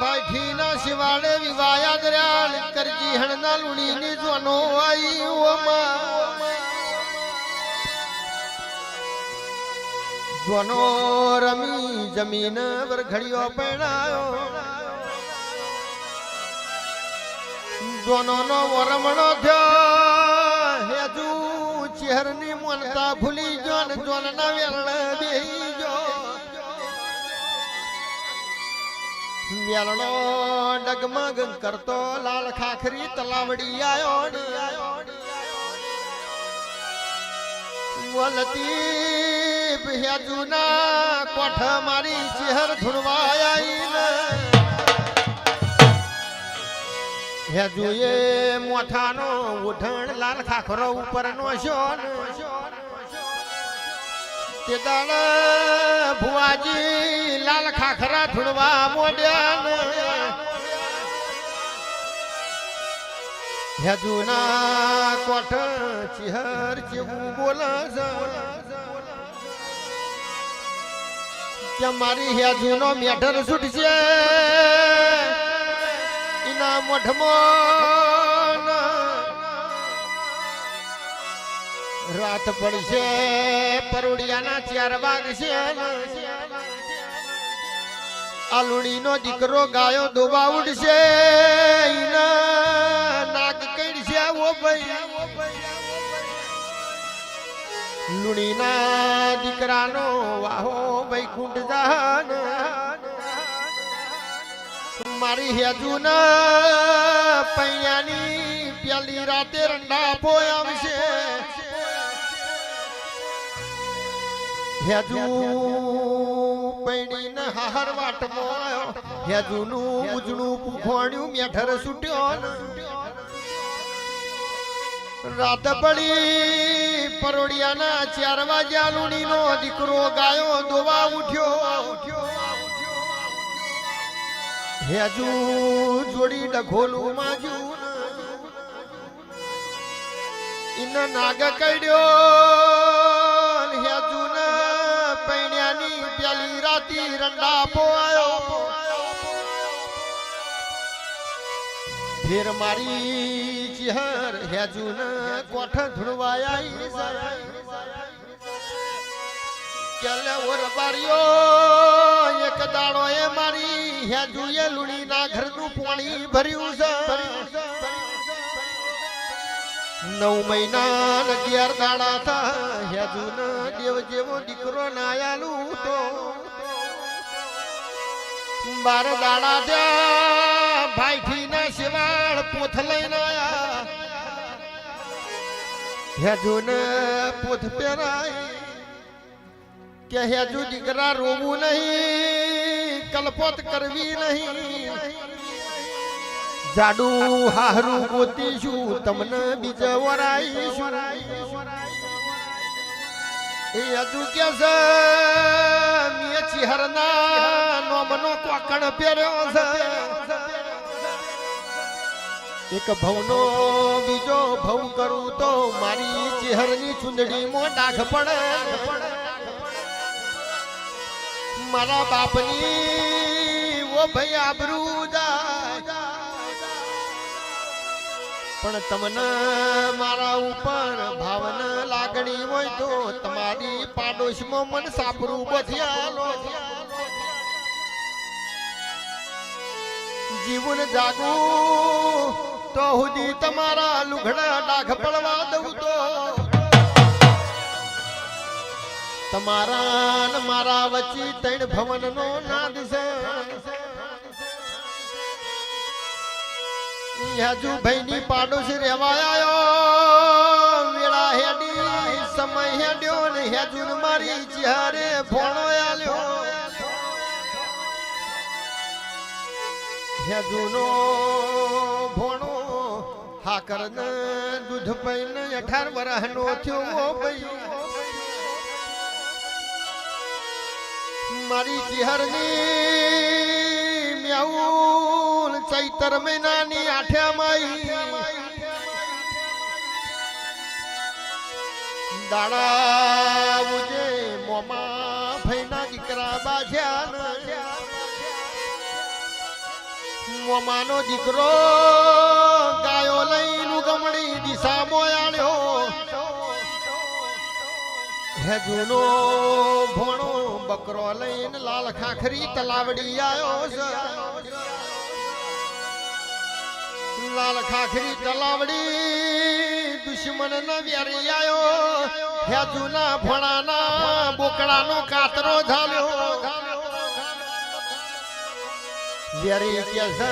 ભાઈથી ના શિવાડે વિવાયા દર્યાલ કરજી હણના લુણીની જોનો આઈ જોનો રમી જમીન વરઘડીઓ પહેણાયો જોનો નો વરમણો થયો હેજુ ચહેરની મનતા ભૂલી જો ને જોન ના વેલણ બેહી જો વેલણો ડગમગ કરતો લાલ ખાખરી તલાવડી આયો ને વલતી હેજુના કોઠ મારી ચહેર ધૂણવાઈ ને હેજુએ મોઠાનો ઉઠણ લાલ ખાખરો ઉપર નો શોન તે દાળ ભુવાજી લાલ ખાખરા ધૂણવા મોડ્યા હેજુના કોઠ ચિહર જેવું બોલે કે મારી હેજુનો મેઠર છૂટશે ના મોઢમાં રાત પડશે પરોડિયાના 4 વાગશે આલુણી નો દીકરો ગાયો દોબા ઉડશે નાક કડશે ઓ ભાઈ લુણીના દીકરાનો વાહો વૈકુંઠ જાન મારી હેજુના પૈયાની પેલી રાતે રંડા પોયામ છે હેજુ પૈણીને હાહર વાટમાં આવ્યો હેજુનું ઉજળું પૂખોણ્યું મેઠર છૂટ્યો રાત પડી પરોડિયાના 4 વાગ્યા લુણીનો દીકરો ગાયો દોવા ઉઠ્યો હેજુ જોડી ડખોલું માજું ઇન નાગ કડ્યો હેજુ ને પૈણ્યાની પેલી રાતી રંડા પોયો ફેર મારી ચહેર હેજુ ને કોઠ ધૂણવાયા કેલે ઓર બારીઓ એક દાડો એ મારી હેજુએ લુણીના ઘરનું પાણી ભર્યું છે 9 મહિના 11 દાડા થા હેજુને દેવ જેવો દીકરો નાયાલું તો 12 દાડા થયા ભાઈથી ના શિવાળ પોથ લઈને આયા હેજુને પોથ પહેરાય કે હેજુ દીકરા રોવું નહીં કલપોત કરવી નહીં જાડુ હારું ગોતીશું તમને બીજે વરાઈશું એ હેજુ કે છે મે ચિહરના નોમનો કોકણ પહેર્યો છે એક ભવનો બીજો ભવ કરું તો મારી ચિહરની ચુંદડીમાં ડાઘ પડે મારા બાપની ઓ ભાઈ આબરૂ જાય પણ તમને મારા ઉપર ભાવન લાગણી હોય તો તમારી પાડોશમાં મન સાપરું બધિયાલો જીવન જાગું તો હુદી તમારા લુગડા ડાઘ પડવા દઉં તો તમારા ને મારા વચ્ચે 3 ભવનનો નાદ છે હેજુ ભાઈની પાડોશ રેવા આયો વેળા હેડી સમય હેડ્યો ને હેજુ મારી ચહેરે ભોણો આલ્યો હેજુનો ભોણો હાકર ને દૂધ પૈને 18 વર્ષનો થયો ભાઈ મારી ચિહરની મ્યાઉન ચૈતર મહિનાની 8 માઈ દાડા ઉજે મોમા ભઈના દીકરા બાજ્યા મોમાનો દીકરો ગાયો લઈને ગમડી દિશામાં આળ્યો હે જૂનો ભોણો બકરો લઈને લાલ ખાખરી તલાવડી આવ્યો છે લાલ ખાખરી તલાવડી દુશ્મન ન વેરી આવ્યો હે જૂના ભોણાના બોકડાનો કાતરો ઝાલ્યો વેરી કે છે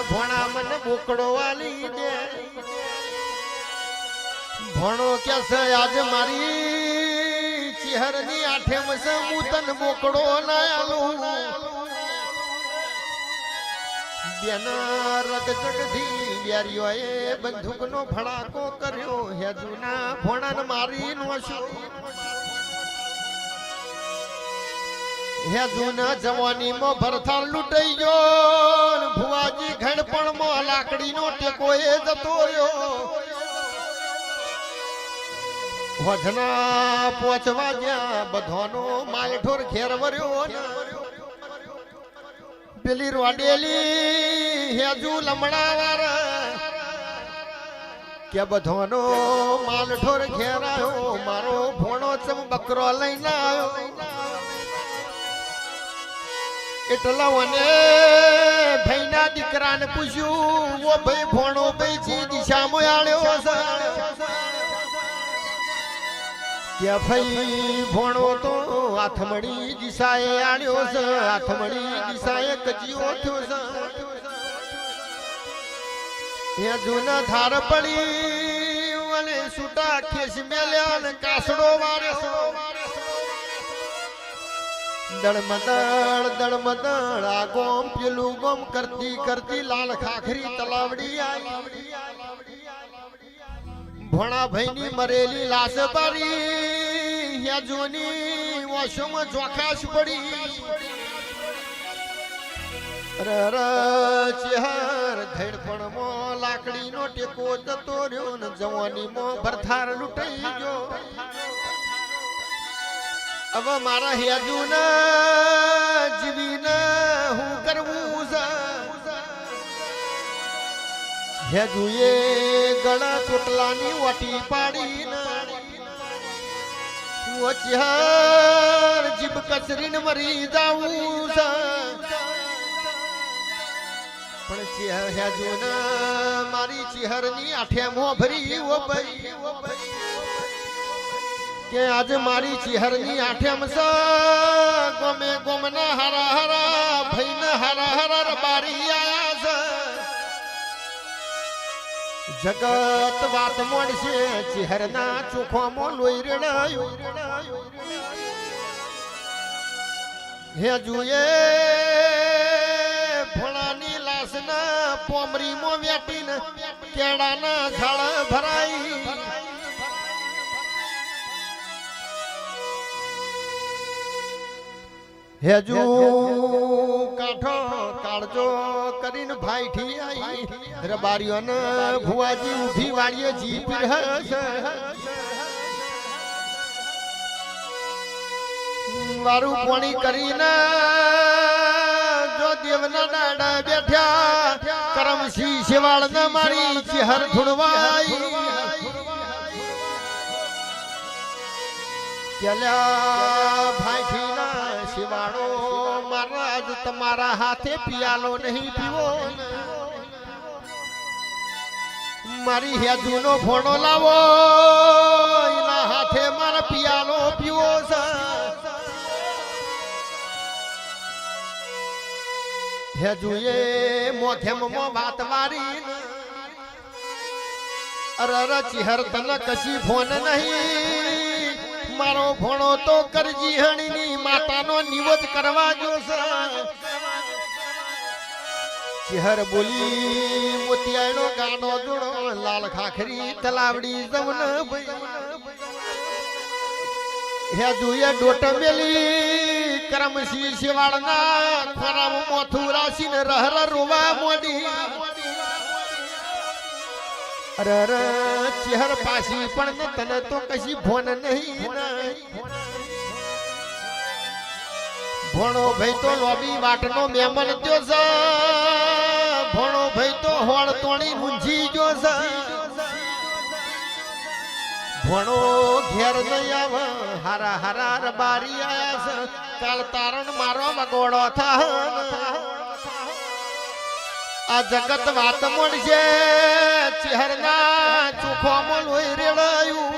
ભોણા મને બોકડો વાલી દે ભોણો કે છે આજે મારી ચિહરની આઠેમ છે હું તને બોકડો ના આલું બેન રગજગથી વેરીઓએ બંદૂકનો ફડાકો કર્યો હે જૂના ભોણાને મારી નો શું હે જૂના જવાનીમાં ભરથાલ લૂંટાઈ ગયો ભુવાજી ઘડપણમાં લાકડીનો ટેકો એ જતો રહ્યો હોજના પહોંચવા જ્યાં બધોનો માલઠોર ઘેર વર્યો પેલી રોડેલી હેજુ લમણાવાર કે બધોનો માલઠોર ઘેર આવ્યો મારો ભોણો ચમ બકરો લઈને આવ્યો એટલા મને ભાઈના દીકરાને પૂછ્યું ઓ ભાઈ ભોણો ભાઈ જી દિશામાં આળ્યો છે કે ભાઈ ભોણો તો હાથમડી દિશાએ આળ્યો છે હાથમડી દિશાએ કજીઓ થયો છે એ જૂના ધાર પડી અને છૂટા ખેસ મેલ્યા ને કાસડો વારે દળમદળ આ ગોમ પેલું ગોમ કરતી કરતી લાલ ખાખરી તલાવડી આવી ભોણા ભાઈની મરેલી લાશ બારી યા જોની વોશોમાં ચોખાશ પડી રર ચહેર ધડપણમાં લાકડીનો ટેકો જતો રહ્યો ને જવાનીમાં ભરથાર લૂંટાઈ ગયો હવે મારા હેજુના જીવીને હું કરવું છે હેજુએ ગળા ચોટલાની વાટી પાડીને ચહેર જીભ કચરીને મરી જાવું છે પણ હેજુના મારી ચહેરની આઠે મોં ભરી ઓ ભાઈ કે આજે મારી ચિહરની આઠેમ છે ગોમે ગોમના હરા હરા ભાઈના હરા હરા રબારી આયા છે જગત વાત મોડશે ચિહરના ચોખોમાં લોહી રેડાયું હે જુએ ભોળાની લાશના પોમરીમાં વેટીને કેળાના ઝાડ ભરાઈ હેજુ કાઠો કાળજો કરીને ભાઈ ઠી આઈ રબારીઓને ભુવાજી ઊભી વાળીએ જીપી હશે વારું પોણી કરીને જો દેવના દાડા બેઠ્યા કરમસી શિવાળને મારી ચહેર ધૂળવાઈ કેલ્યા ભાઈ ઠીના શિવાળો મહારાજ તમારા હાથે પિયાલો નહીં પીવો મારી હેજુનો ફોડો લાવો એના હાથે મારા પિયાલો પીવો છે હેજુએ મોથેમમાં વાત વારી અરર ચિહર તને કશી ફોન નહીં મારો ભણો તો કરજી હણીની માતાનો નિવત કરવા જોશે ચહેર બોલી મોતિયાનો ગાનો જોડો લાલ ખાખરી તલાવડી જવન હે જુએ ડોટ મેલી કરમસી શિવાળના ખરામ મોથું રાશીને રહર રોવા મોડી અરર ચહેર પાછી પણ તને તો કશી ફોન નહીં ભણો ભાઈ તો લોબી વાટનો મેમન ત્યો છે ભણો ભાઈ તો હોળ તોણી ઊંઝી જો છે ભણો ઘેર નહીં આવે હારા હારા રબારી આયા છે કાલ તારણ મારો મગોડો થા આ જગત વાત મળશે ચહેરના ચોખોમાં લોહી રેડાયું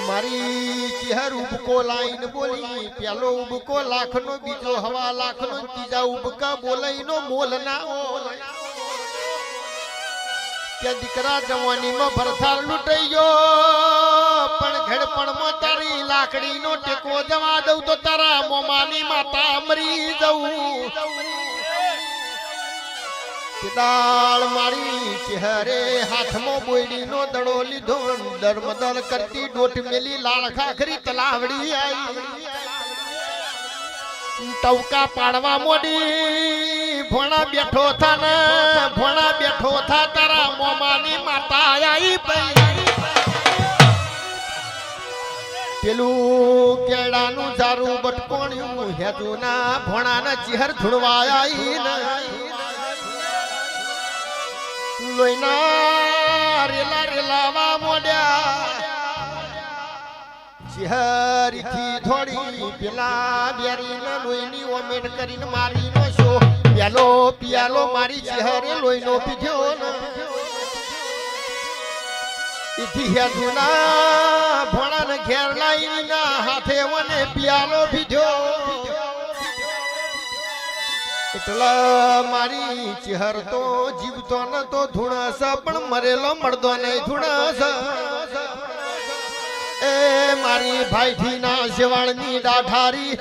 મારી ચહેર ઉબકો લાઈન બોલી પેલો ઉબકો લાખનો બીજો હવા લાખનો ત્રીજા ઉબકા બોલાઈનો મોલ ના ઓલ કે દીકરા જવાનીમાં ભરથાર લૂંટાઈ ગયો પણ ઘડપણમાં તારી લાકડીનો ટેકો જવા દઉં તો તારા મોમાની માતા મરી જવું દાળ મારી ચહેરે હાથમાં બોયડીનો દડો લીધો દરમદલ કરતી ડોટ મેલી લાળ ખાખરી તલાવડી આવી ટવકા પાડવા મોડી ભોણા બેઠો થા ને ભોણા બેઠો થા તારા મોમાની માતા આવી પેલું કેળાનું જારું બટકોણ્યું હેતુના ભોણાના ચહેર ધૂળવાયા લોહીના રેલા રેલાવા મોડ્યા ચહેરીથી થોડી પેલા બેરીના લોહીની ઓમેટ કરીને મારીનો શો પ્યાલો પિયાલો મારી ચહેરે લોહીનો પીધ્યો ને ઇથી હેતુના ભોણાને ઘેર લાઈના હાથે મને પિયાલો પીધ્યો એટલા મારી ચહેર તો જીવતો ન તો ધૂણસ પણ મરેલો મળતો નહીં ધૂણસ એ મારી ભાઈથી ના શેવાળની દાઢારી